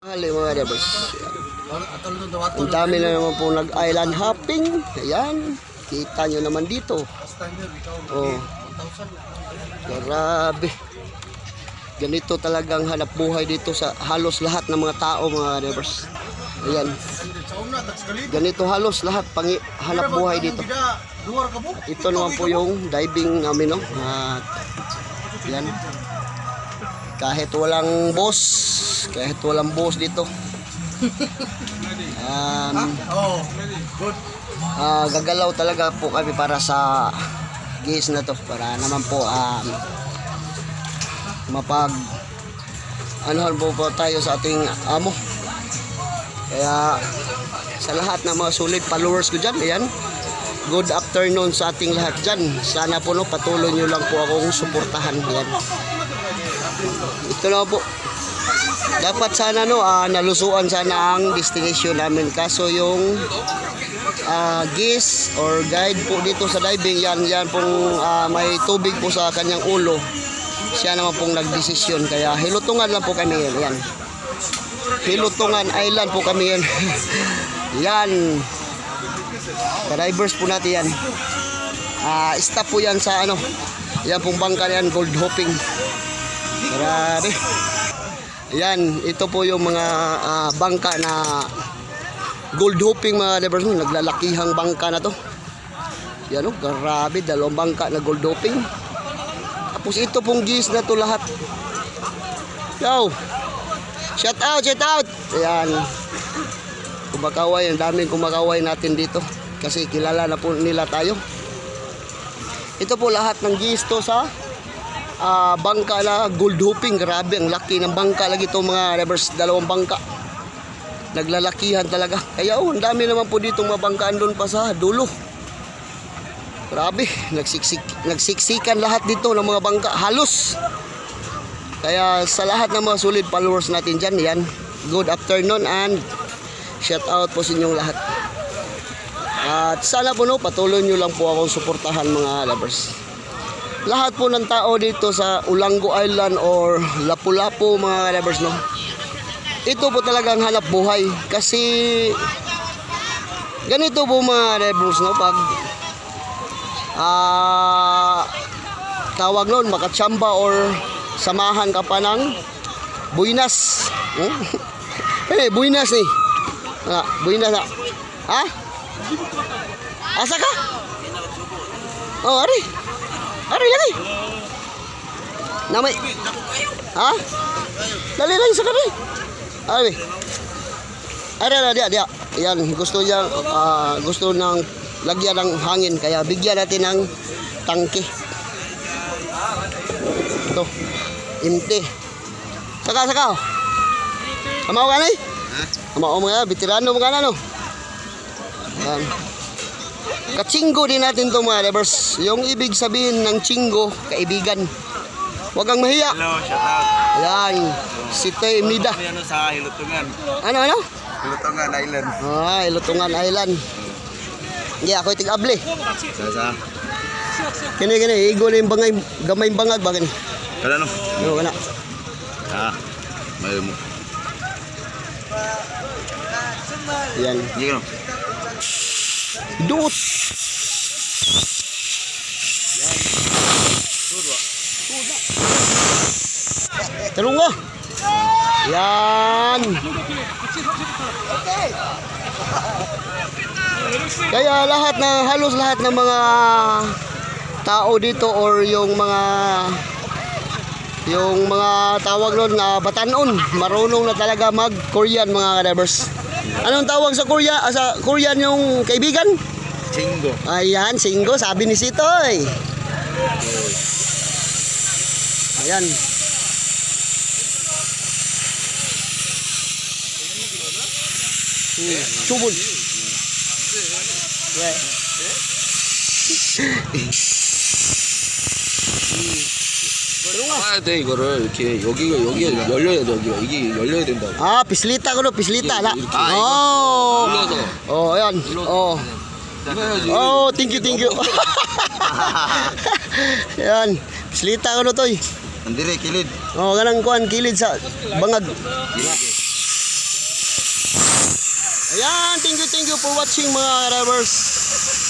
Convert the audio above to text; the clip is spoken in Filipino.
Hali mga drivers. Ang dami na naman po nag-island hopping. Ayan. Kita nyo naman dito. Oh. Grabe. Ganito talagang hanap buhay dito sa halos lahat ng mga tao mga drivers. Ayan. Ganito halos lahat hanap buhay dito. Ito naman po yung diving namin, no? At yan. Kahit walang boss dito. Gagalaw talaga po kami para sa guys na to, para naman po anuhan po tayo sa ating amo. Kaya sa lahat ng mga solid followers ko dyan, ayan, good afternoon sa ating lahat dyan. Sana po patuloy nyo lang po akong suportahan. Ayan. Ito na po. Dapat sana nalusuan sana ang destination namin. Kaso yung guest or guide po dito sa diving, yan pong may tubig po sa kanyang ulo. Siya naman pong nagdesisyon. Kaya Hilutungan lang po kami yan. Yan. Hilutungan Island po kami yan. Yan. Divers po natin yan. Stop po yan sa yan pong bangka yan, gold hopping. Grabe. Yan, ito po yung mga bangka na gold hopping mga divers. Naglalakihang bangka na to. Yan grabe, dalawang bangka na gold hopping. Tapos ito pong gis na to lahat. Yo! Shout out! Ayan. Kumakaway, ang daming kumakaway natin dito. Kasi kilala na po nila tayo. Ito po lahat ng gis to sa bangka na gold hopping. Grabe, ang laki ng bangka lagi ito mga divers. Dalawang bangka. Naglalakihan talaga. Kaya ang dami naman po dito mga bangkaan doon pa sa dulo. Grabe, nagsiksikan lahat dito ng mga bangka, halos. Kaya sa lahat ng mga solid followers natin dyan, yan, good afternoon and shout out po sa inyong lahat. At sana po patuloy nyo lang po akong suportahan mga lovers. Lahat po ng tao dito sa Ulango Island or Lapu-Lapu mga lovers, ito po talagang hanap buhay. Kasi ganito po mga lovers, pag tawag nun, makatsamba or samahan ka pa ng buinas. Buinas eh. Buinas na. Ha? Asa ka? Oh, ari lagi. Namay. Ha? Dali lang sa kami. Ari. Dia. Yan, gusto ng lagyan ng hangin, kaya bigyan natin ng tangke. Ito, empty. Saka. Kamaw ka na eh? Kamaw mga, veterano mga na Yan. Katsinggo din natin ito mga divers. Yung ibig sabihin ng tsinggo, kaibigan. Huwag kang mahiya. Hello, shout out. Yan, si Tay Mida. Sa Hilutungan. Ano? Hilutungan Island. Hilutungan Island. Hindi, ako tig-able. Sa? Kini, igo na yung bangay, gamay bangag ba kini? Kala Wala. May mo. Yan. Hindi Dut. Yan. Tulong mo. Yan. Kaya halos lahat ng mga tao dito or yung mga tawag nun na batanon, marunong na talaga mag-Korean mga divers. Anong tawag sa Korean yung kaibigan? Chingo. Ayan, Chingo, sabi ni Sitoy. Ayan. Subol. 돼 이거를 이렇게 여기가 열려야 돼. 이게 열려야 된다고. 피슬리타 피슬리타 나. 눌러서. Ayan. 이거야지. Thank you. Ayan. Pislita toy. Andire kilid. Ganang kuan kilid sa bangag. Ayan, thank you for watching mga drivers.